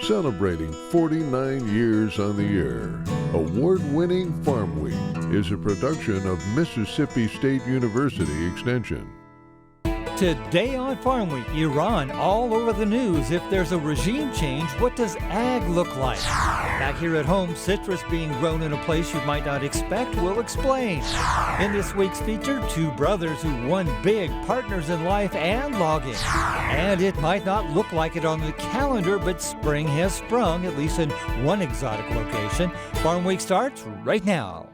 Celebrating 49 years on the air, award-winning Farm Week is a production of Mississippi State University Extension. Today on Farm Week, Iran all over the news. If there's a regime change, what does ag look like? Back here at home, citrus being grown in a place you might not expect. We'll explain. In this week's feature, two brothers who won big, partners in life and logging. And it might not look like it on the calendar, but spring has sprung, at least in one exotic location. Farm Week starts right now.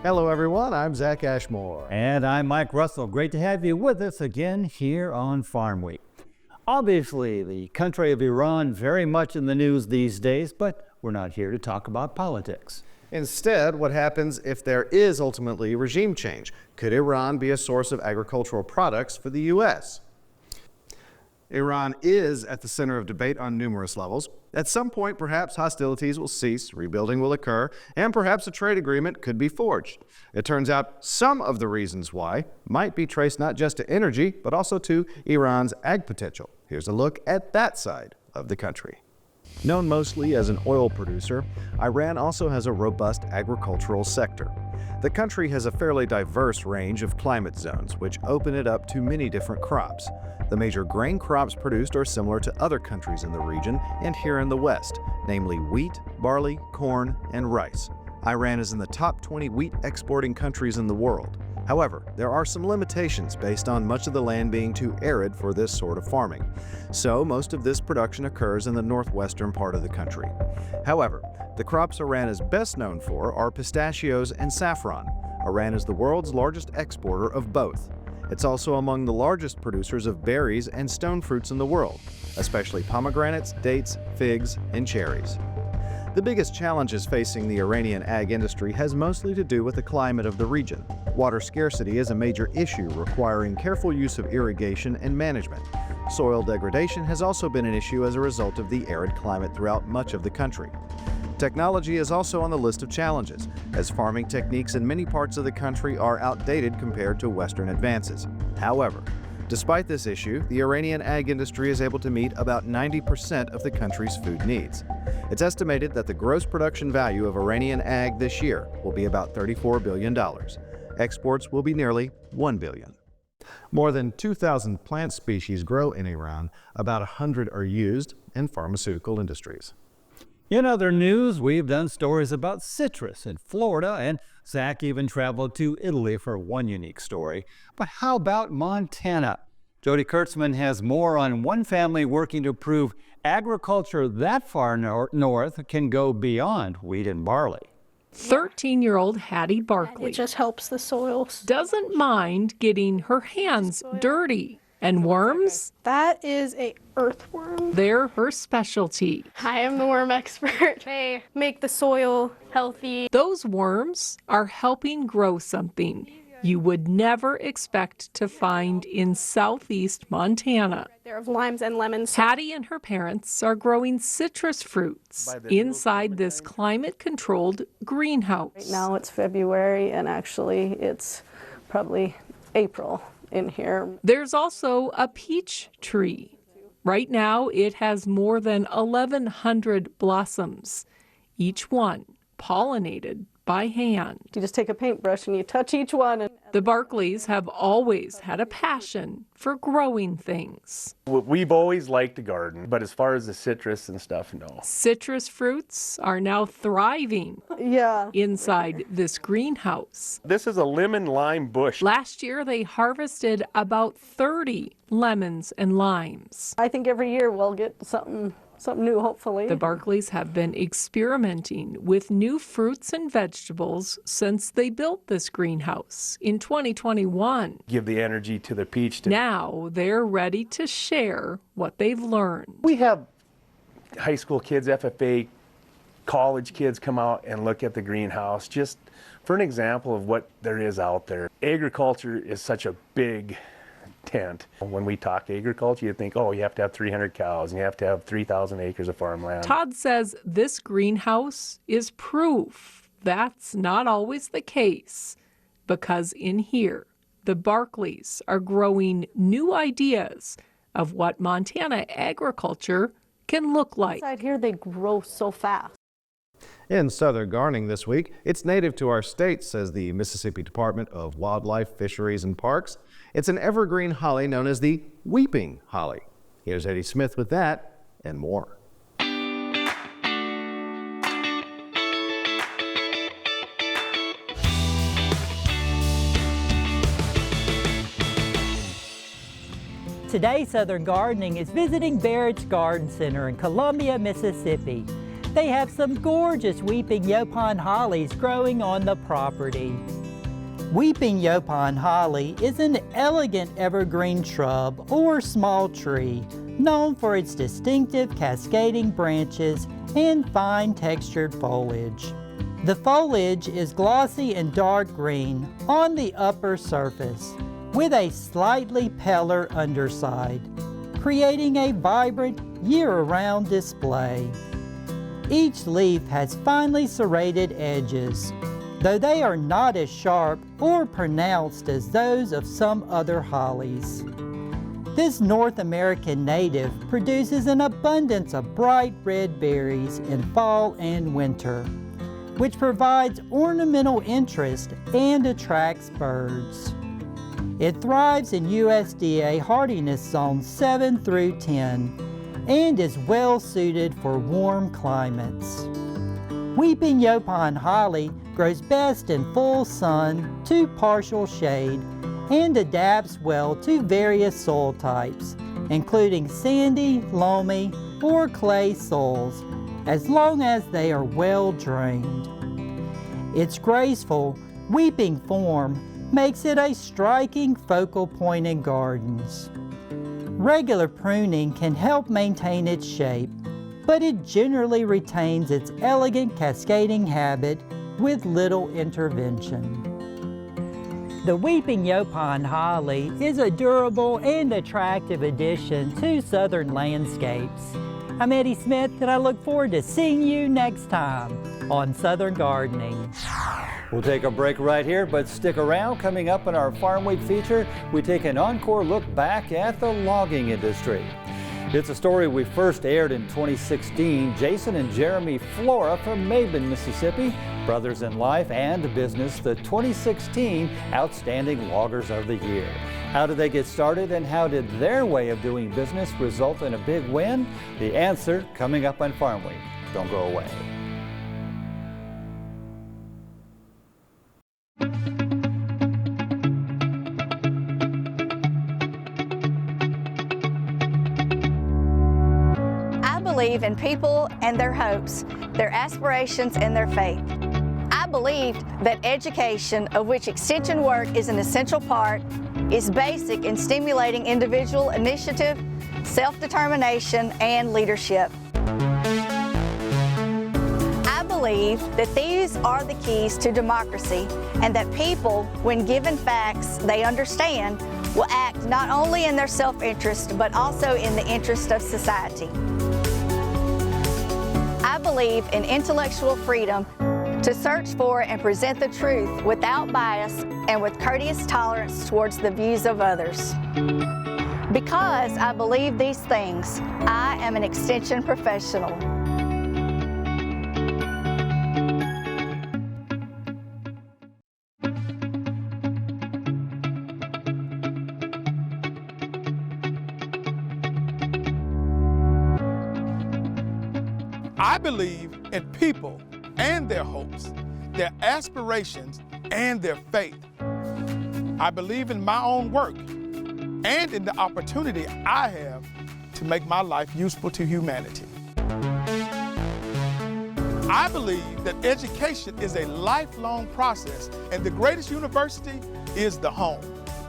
Hello everyone, I'm Zach Ashmore. And I'm Mike Russell. Great to have you with us again here on Farm Week. Obviously, the country of Iran very much in the news these days, but we're not here to talk about politics. Instead, what happens if there is ultimately regime change? Could Iran be a source of agricultural products for the U.S.? Iran is at the center of debate on numerous levels. At some point, perhaps hostilities will cease, rebuilding will occur, and perhaps a trade agreement could be forged. It turns out some of the reasons why might be traced not just to energy, but also to Iran's ag potential. Here's a look at that side of the country. Known mostly as an oil producer, Iran also has a robust agricultural sector. The country has a fairly diverse range of climate zones, which open it up to many different crops. The major grain crops produced are similar to other countries in the region and here in the West, namely wheat, barley, corn, and rice. Iran is in the top 20 wheat exporting countries in the world. However, there are some limitations based on much of the land being too arid for this sort of farming. So most of this production occurs in the northwestern part of the country. However, the crops Iran is best known for are pistachios and saffron. Iran is the world's largest exporter of both. It's also among the largest producers of berries and stone fruits in the world, especially pomegranates, dates, figs, and cherries. The biggest challenges facing the Iranian ag industry has mostly to do with the climate of the region. Water scarcity is a major issue requiring careful use of irrigation and management. Soil degradation has also been an issue as a result of the arid climate throughout much of the country. Technology is also on the list of challenges, as farming techniques in many parts of the country are outdated compared to Western advances. However, despite this issue, the Iranian ag industry is able to meet about 90% of the country's food needs. It's estimated that the gross production value of Iranian ag this year will be about $34 billion. Exports will be nearly $1 billion. More than 2,000 plant species grow in Iran. About 100 are used in pharmaceutical industries. In other news, we've done stories about citrus in Florida, and Zach even traveled to Italy for one unique story. But how about Montana? Jody Kurtzman has more on one family working to prove agriculture that far north can go beyond wheat and barley. 13-year-old Hattie Barkley It just helps the soils. doesn't mind getting her hands dirty. And worms? That is a earthworm. They're her specialty. I am the worm expert. They make the soil healthy. Those worms are helping grow something you would never expect to find in southeast Montana. They're of limes and lemons. Hattie and her parents are growing citrus fruits inside this climate-controlled greenhouse. Right now it's February, and actually it's probably April in here. There's also a peach tree. Right now it has more than 1,100 blossoms, each one pollinated by hand. You just take a paintbrush and you touch each one. And the Barkleys have always had a passion for growing things. We've always liked to garden, but as far as the citrus and stuff, no. Citrus fruits are now thriving inside this greenhouse. This is a lemon lime bush. Last year they harvested about 30 lemons and limes. I think every year we'll get something new, hopefully. The Barkleys have been experimenting with new fruits and vegetables since they built this greenhouse in 2021. Give the energy to the peach. Now they're ready to share what they've learned. We have high school kids, FFA, college kids come out and look at the greenhouse just for an example of what there is out there. Agriculture is such a big tent. When we talk agriculture, you think, oh, you have to have 300 cows and you have to have 3,000 acres of farmland. Todd says this greenhouse is proof that's not always the case, because in here, the Barkleys are growing new ideas of what Montana agriculture can look like. Inside here, they grow so fast. In southern gardening this week, it's native to our state, says the Mississippi Department of Wildlife, Fisheries, and Parks. It's an evergreen holly known as the weeping holly. Here's Eddie Smith with that and more. Today, Southern Gardening is visiting Barrett's Garden Center in Columbia, Mississippi. They have some gorgeous weeping yaupon hollies growing on the property. Weeping yaupon holly is an elegant evergreen shrub or small tree known for its distinctive cascading branches and fine textured foliage. The foliage is glossy and dark green on the upper surface, with a slightly paler underside, creating a vibrant year-round display. Each leaf has finely serrated edges, though they are not as sharp or pronounced as those of some other hollies. This North American native produces an abundance of bright red berries in fall and winter, which provides ornamental interest and attracts birds. It thrives in USDA hardiness zones 7 through 10 and is well suited for warm climates. Weeping yaupon holly grows best in full sun to partial shade and adapts well to various soil types, including sandy, loamy, or clay soils, as long as they are well drained. Its graceful, weeping form makes it a striking focal point in gardens. Regular pruning can help maintain its shape, but it generally retains its elegant cascading habit with little intervention. The weeping yaupon holly is a durable and attractive addition to southern landscapes. I'm Eddie Smith, and I look forward to seeing you next time on Southern Gardening. We'll take a break right here, but stick around. Coming up in our Farm Week feature, we take an encore look back at the logging industry. It's a story we first aired in 2016. Jason and Jeremy Flora from Maben, Mississippi, brothers in life and business, the 2016 Outstanding Loggers of the Year. How did they get started, and how did their way of doing business result in a big win? The answer coming up on Farm Week. Don't go away. I believe in people and their hopes, their aspirations and their faith. I believe that education, of which extension work is an essential part, is basic in stimulating individual initiative, self-determination, and leadership. I believe that these are the keys to democracy, and that people, when given facts they understand, will act not only in their self-interest, but also in the interest of society. I believe in intellectual freedom to search for and present the truth without bias and with courteous tolerance towards the views of others. Because I believe these things, I am an extension professional. I believe in people and their hopes, their aspirations, and their faith. I believe in my own work and in the opportunity I have to make my life useful to humanity. I believe that education is a lifelong process, and the greatest university is the home.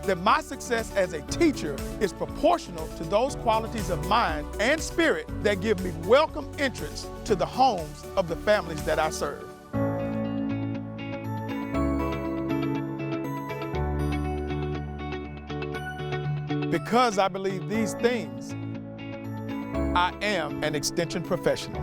That my success as a teacher is proportional to those qualities of mind and spirit that give me welcome entrance to the homes of the families that I serve. because I believe these things, I am an extension professional.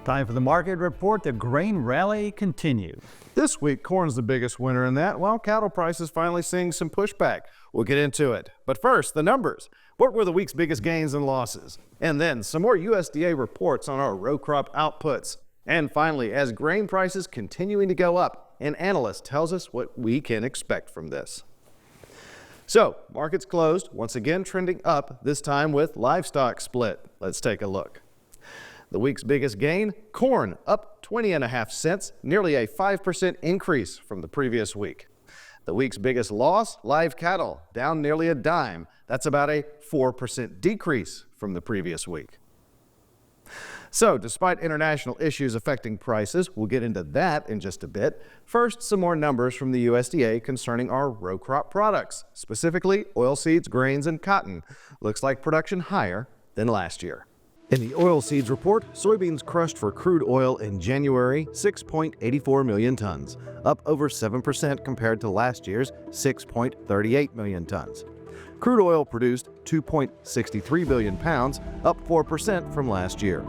Time for the market report. The grain rally continues. This week, corn's the biggest winner in that, while cattle prices finally seeing some pushback. We'll get into it. But first, the numbers. What were the week's biggest gains and losses? And then some more USDA reports on our row crop outputs. And finally, as grain prices continuing to go up, an analyst tells us what we can expect from this. So, markets closed, once again trending up, this time with livestock split. Let's take a look. The week's biggest gain, corn, up 20.5 cents, nearly a 5% increase from the previous week. The week's biggest loss, live cattle, down nearly a dime. That's about a 4% decrease from the previous week. So, despite international issues affecting prices, we'll get into that in just a bit. First, some more numbers from the USDA concerning our row crop products, specifically oilseeds, grains, and cotton. Looks like production higher than last year. In the oilseeds report, soybeans crushed for crude oil in January, 6.84 million tons, up over 7% compared to last year's 6.38 million tons. Crude oil produced 2.63 billion pounds, up 4% from last year.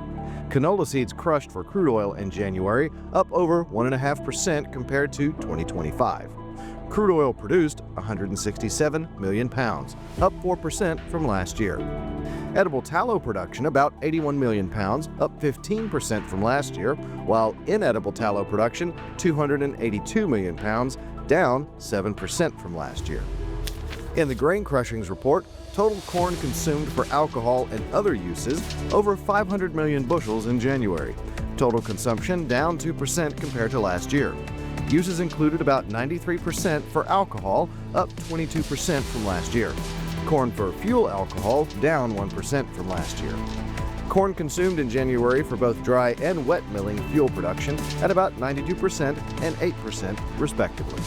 Canola seeds crushed for crude oil in January, up over 1.5% compared to 2025. Crude oil produced 167 million pounds, up 4% from last year. Edible tallow production about 81 million pounds, up 15% from last year, while inedible tallow production 282 million pounds, down 7% from last year. In the grain crushings report, total corn consumed for alcohol and other uses over 500 million bushels in January. Total consumption down 2% compared to last year. Uses included about 93% for alcohol, up 22% from last year. Corn for fuel alcohol down 1% from last year. Corn consumed in January for both dry and wet milling fuel production at about 92% and 8% respectively.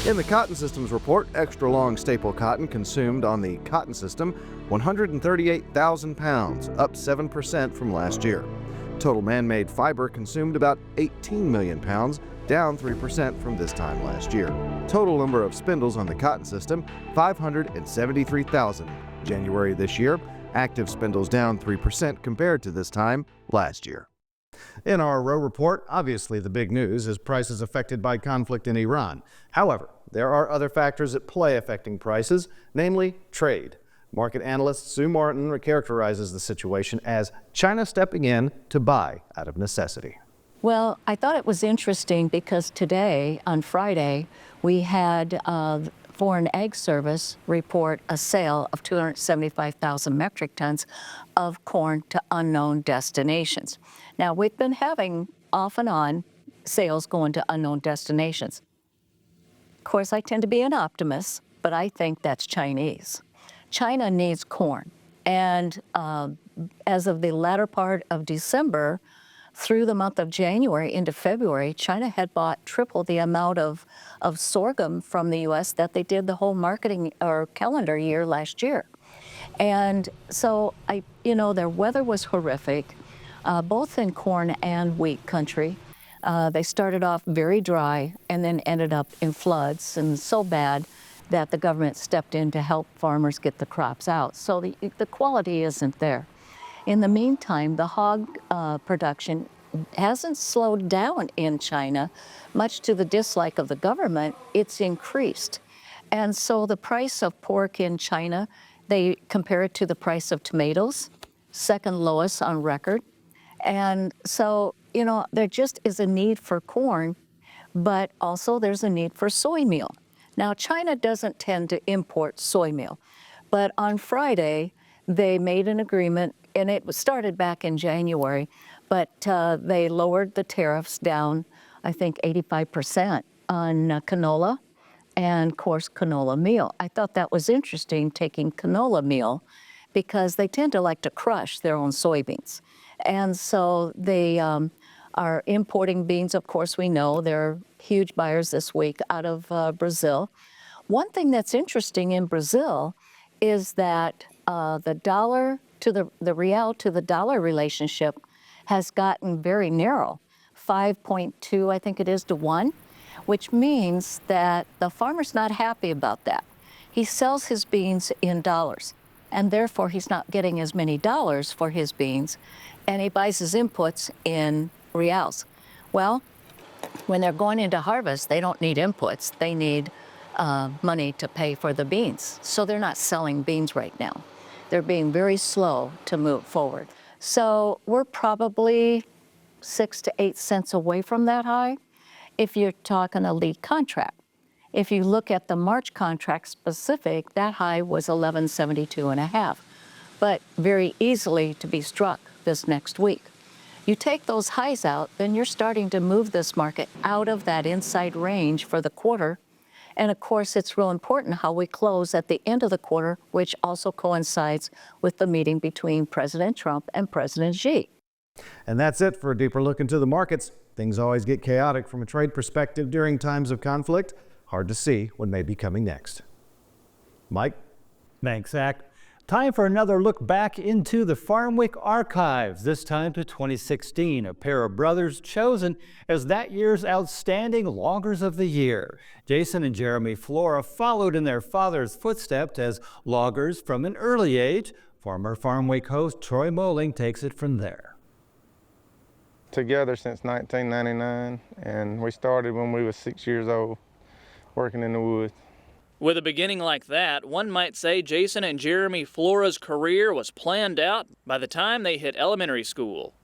In the cotton systems report, extra long staple cotton consumed on the cotton system 138,000 pounds, up 7% from last year. Total man-made fiber consumed about 18 million pounds, down 3% from this time last year. Total number of spindles on the cotton system, 573,000. January this year, active spindles down 3% compared to this time last year. In our row report, obviously the big news is prices affected by conflict in Iran. However, there are other factors at play affecting prices, namely trade. Market analyst Sue Martin characterizes the situation as China stepping in to buy out of necessity. Well, I thought it was interesting because today, on Friday, we had Foreign Ag Service report a sale of 275,000 metric tons of corn to unknown destinations. Now, we've been having off and on sales going to unknown destinations. Of course, I tend to be an optimist, but I think that's Chinese. China needs corn. And as of the latter part of December, through the month of January into February, China had bought triple the amount of sorghum from the U.S. that they did the whole marketing or calendar year last year. And so, their weather was horrific, both in corn and wheat country. They started off very dry and then ended up in floods, and so bad that the government stepped in to help farmers get the crops out. So the quality isn't there. In the meantime, the hog production hasn't slowed down in China, much to the dislike of the government. It's increased. And so the price of pork in China, they compare it to the price of tomatoes, second lowest on record. And so, there just is a need for corn, but also there's a need for soy meal. Now, China doesn't tend to import soy meal, but on Friday, they made an agreement, and it started back in January, but they lowered the tariffs down, I think, 85% on canola and, of course, canola meal. I thought that was interesting, taking canola meal, because they tend to like to crush their own soybeans. And so they are importing beans. Of course, we know they're huge buyers this week out of Brazil. One thing that's interesting in Brazil is that the dollar to the real to the dollar relationship has gotten very narrow. 5.2, I think it is, to 1, which means that the farmer's not happy about that. He sells his beans in dollars, and therefore he's not getting as many dollars for his beans, and he buys his inputs in reals. Well, when they're going into harvest, they don't need inputs. They need money to pay for the beans. So they're not selling beans right now. They're being very slow to move forward. So we're probably 6 to 8 cents away from that high if you're talking a lead contract. If you look at the March contract specific, that high was 11.72.5, but very easily to be struck this next week. You take those highs out, then you're starting to move this market out of that inside range for the quarter. And of course, it's real important how we close at the end of the quarter, which also coincides with the meeting between President Trump and President Xi. And that's it for a deeper look into the markets. Things always get chaotic from a trade perspective during times of conflict. Hard to see what may be coming next. Mike? Thanks, Zach. Time for another look back into the Farm Week archives, this time to 2016. A pair of brothers chosen as that year's outstanding loggers of the year. Jason and Jeremy Flora followed in their father's footsteps as loggers from an early age. Former Farm Week host Troy Moling takes it from there. Together since 1999, and we started when we was 6 years old, working in the woods. With a beginning like that, one might say Jason and Jeremy Flora's career was planned out by the time they hit elementary school.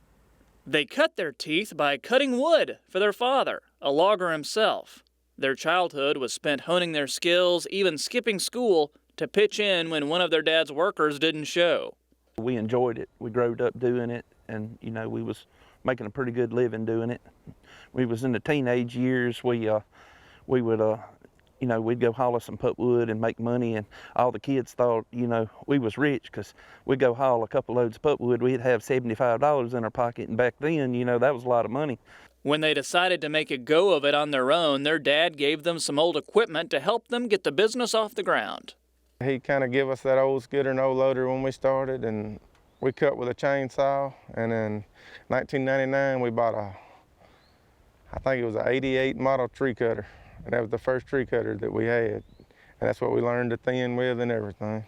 They cut their teeth by cutting wood for their father, a logger himself. Their childhood was spent honing their skills, even skipping school to pitch in when one of their dad's workers didn't show. We enjoyed it. We growed up doing it, and we was making a pretty good living doing it. We was in the teenage years. We would we'd go haul some putwood and make money, and all the kids thought, we was rich because we'd go haul a couple loads of putwood. We'd have $75 in our pocket, and back then, that was a lot of money. When they decided to make a go of it on their own, their dad gave them some old equipment to help them get the business off the ground. He kind of gave us that old skidder and old loader when we started, and we cut with a chainsaw. And in 1999, we bought I think it was an 88 model tree cutter. And that was the first tree cutter that we had. And that's what we learned to thin with and everything.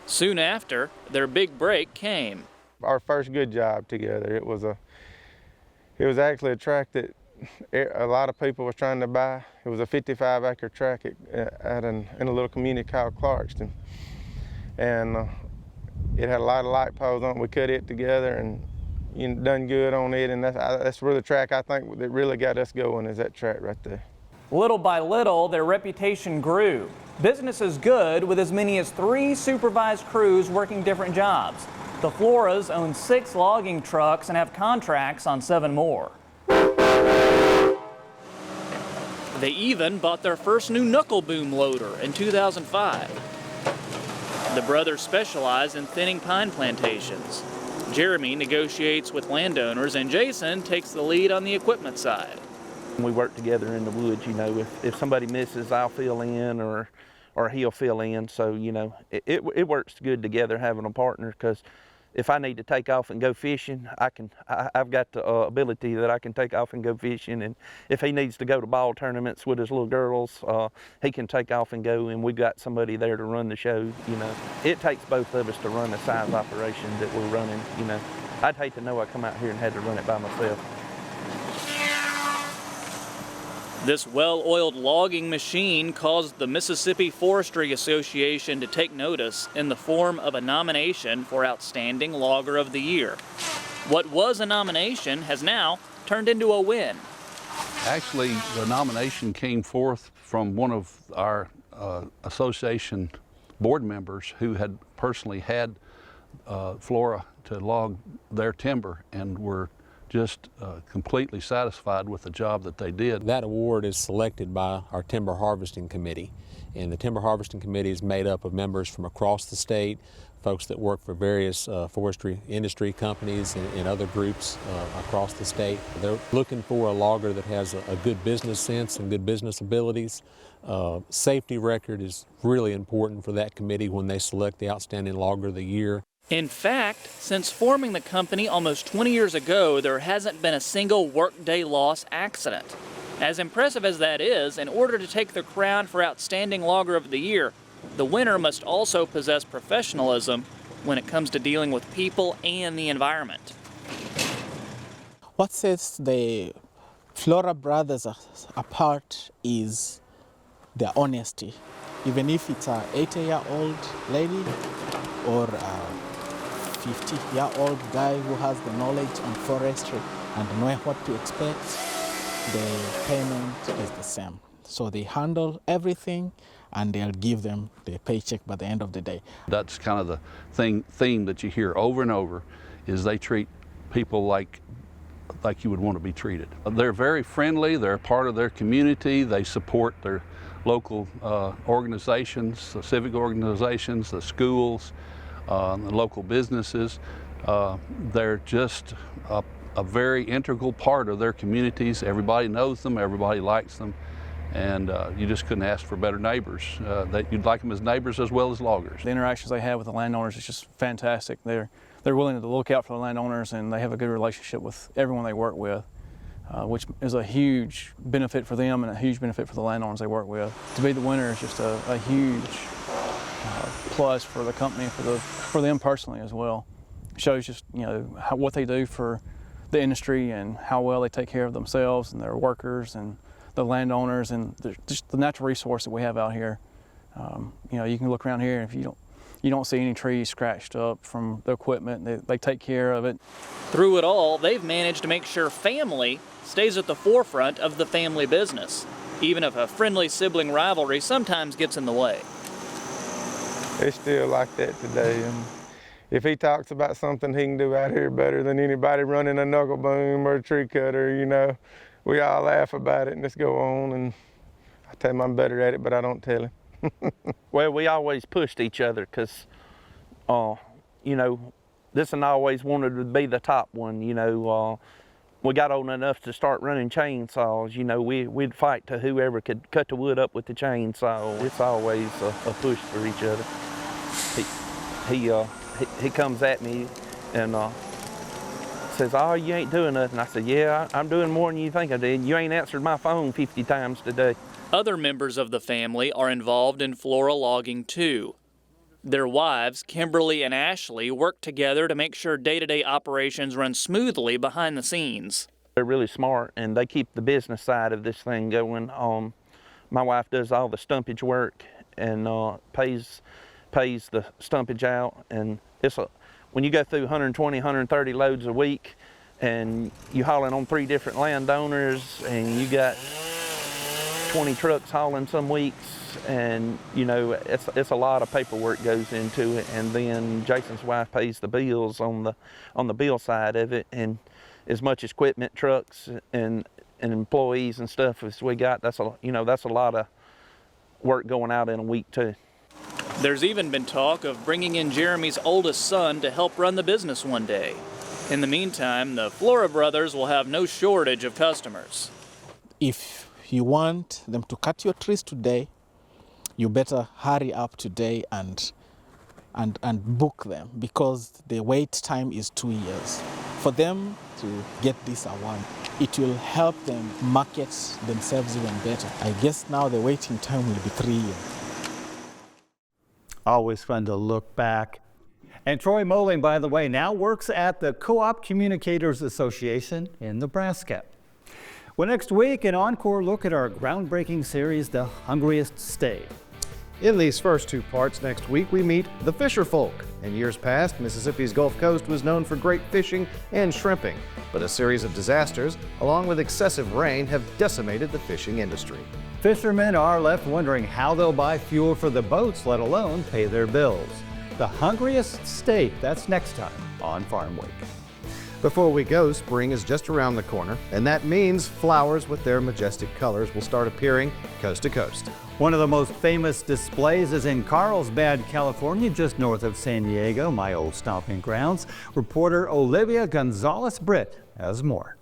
Soon after, their big break came. Our first good job together. It was actually a track that a lot of people was trying to buy. It was a 55-acre track in a little community called Clarkston. And it had a lot of light poles on it. We cut it together and done good on it. And that's where the track, I think, that really got us going, is that track right there. Little by little, their reputation grew. Business is good with as many as 3 supervised crews working different jobs. The Floras own 6 logging trucks and have contracts on 7 more. They even bought their first new knuckle boom loader in 2005. The brothers specialize in thinning pine plantations. Jeremy negotiates with landowners, and Jason takes the lead on the equipment side. We work together in the woods, if somebody misses, I'll fill in or he'll fill in. So, it works good together having a partner, because if I need to take off and go fishing, I've got the ability that I can take off and go fishing. And if he needs to go to ball tournaments with his little girls, he can take off and go, and we've got somebody there to run the show, It takes both of us to run the size operation that we're running, I'd hate to know I come out here and had to run it by myself. This well-oiled logging machine caused the Mississippi Forestry Association to take notice in the form of a nomination for Outstanding Logger of the Year. What was a nomination has now turned into a win. Actually, the nomination came forth from one of our association board members who had personally had Flora to log their timber and were just completely satisfied with the job that they did. That award is selected by our Timber Harvesting Committee, and the Timber Harvesting Committee is made up of members from across the state, folks that work for various forestry industry companies and other groups across the state. They're looking for a logger that has a good business sense and good business abilities. Safety record is really important for that committee when they select the Outstanding Logger of the Year. In fact, since forming the company almost 20 years ago, there hasn't been a single workday loss accident. As impressive as that is, in order to take the crown for Outstanding Logger of the Year, the winner must also possess professionalism when it comes to dealing with people and the environment. What sets the Flora brothers apart is their honesty. Even if it's an 80-year-old lady or a 50-year-old guy who has the knowledge on forestry and know what to expect, the payment is the same. So they handle everything and they'll give them the paycheck by the end of the day. That's kind of the theme that you hear over and over, is they treat people like you would want to be treated. They're very friendly, they're part of their community, they support their local organizations, the civic organizations, the schools, the local businesses. They're just a very integral part of their communities. Everybody knows them, everybody likes them, and you just couldn't ask for better neighbors. You'd like them as neighbors as well as loggers. The interactions they have with the landowners is just fantastic. They're willing to look out for the landowners, and they have a good relationship with everyone they work with, which is a huge benefit for them and a huge benefit for the landowners they work with. To be the winner is just a huge plus for the company, for them personally as well. It shows just what they do for the industry and how well they take care of themselves and their workers and the landowners and just the natural resource that we have out here. You can look around here, and if you don't see any trees scratched up from the equipment. They take care of it. Through it all, they've managed to make sure family stays at the forefront of the family business, even if a friendly sibling rivalry sometimes gets in the way. It's still like that today. And if he talks about something he can do out here better than anybody running a knuckle boom or a tree cutter, we all laugh about it and just go on. And I tell him I'm better at it, but I don't tell him. Well, we always pushed each other because, this one always wanted to be the top one. We got old enough to start running chainsaws. We'd fight to whoever could cut the wood up with the chainsaw. It's always a push for each other. He comes at me and says, "Oh, you ain't doing nothing." I said, "Yeah, I'm doing more than you think I did. You ain't answered my phone 50 times today." Other members of the family are involved in flora logging too. Their wives, Kimberly and Ashley, work together to make sure day-to-day operations run smoothly behind the scenes. They're really smart, and they keep the business side of this thing going. My wife does all the stumpage work and pays the stumpage out. And when you go through 120, 130 loads a week, and you hauling on 3 different landowners, and you got 20 trucks hauling some weeks, and it's a lot of paperwork goes into it. And then Jason's wife pays the bills on the bill side of it, and as much as equipment, trucks, and employees and stuff as we got, that's a lot of work going out in a week too. There's even been talk of bringing in Jeremy's oldest son to help run the business one day. In the meantime, the Flora brothers will have no shortage of customers. If you want them to cut your trees today, you better hurry up today and book them, because the wait time is 2 years. For them to get this award, it will help them market themselves even better. I guess now the waiting time will be 3 years. Always fun to look back. And Troy Moling, by the way, now works at the Co-op Communicators Association in Nebraska. Well, next week, an encore look at our groundbreaking series, The Hungriest State. In these first 2 parts next week, we meet the fisher folk. In years past, Mississippi's Gulf Coast was known for great fishing and shrimping, but a series of disasters, along with excessive rain, have decimated the fishing industry. Fishermen are left wondering how they'll buy fuel for the boats, let alone pay their bills. The Hungriest State, that's next time on Farm Week. Before we go, spring is just around the corner, and that means flowers with their majestic colors will start appearing coast to coast. One of the most famous displays is in Carlsbad, California, just north of San Diego, my old stomping grounds. Reporter Olivia Gonzalez-Britt has more.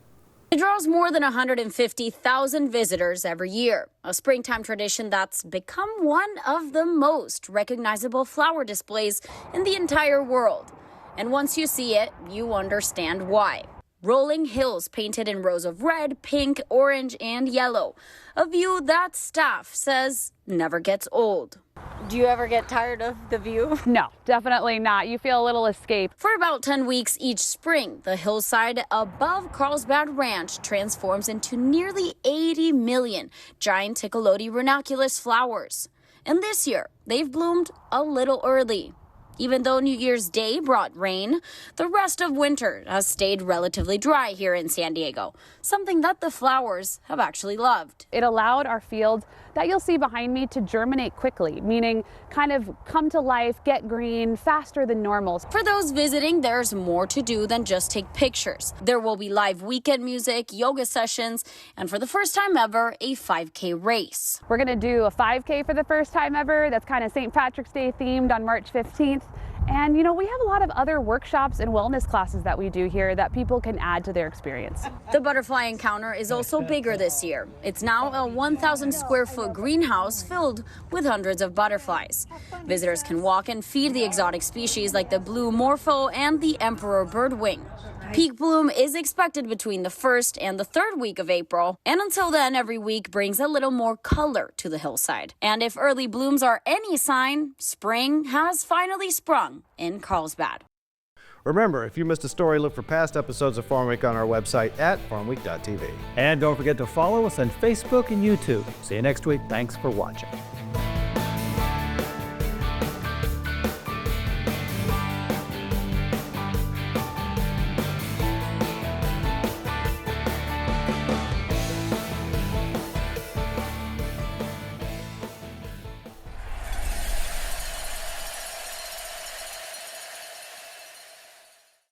It draws more than 150,000 visitors every year, a springtime tradition that's become one of the most recognizable flower displays in the entire world. And once you see it, you understand why. Rolling hills painted in rows of red, pink, orange, and yellow. A view that staff says never gets old. Do you ever get tired of the view? No, definitely not. You feel a little escape. For about 10 weeks each spring, the hillside above Carlsbad Ranch transforms into nearly 80 million giant Ticoloty ranunculus flowers. And this year, they've bloomed a little early. Even though New Year's Day brought rain, the rest of winter has stayed relatively dry here in San Diego, something that the flowers have actually loved. It allowed our fields that you'll see behind me to germinate quickly, meaning kind of come to life, get green faster than normal. For those visiting, there's more to do than just take pictures. There will be live weekend music, yoga sessions, and for the first time ever, a 5K race. We're gonna do a 5K for the first time ever. That's kind of St. Patrick's Day themed on March 15th. And you know, we have a lot of other workshops and wellness classes that we do here that people can add to their experience. The butterfly encounter is also bigger this year. It's now a 1,000 square foot greenhouse filled with hundreds of butterflies. Visitors can walk and feed the exotic species like the blue morpho and the emperor birdwing. Peak bloom is expected between the 1st and the 3rd week of April, and until then, every week brings a little more color to the hillside. And if early blooms are any sign, spring has finally sprung in Carlsbad. Remember, if you missed a story, look for past episodes of Farm Week on our website at farmweek.tv. And don't forget to follow us on Facebook and YouTube. See you next week. Thanks for watching.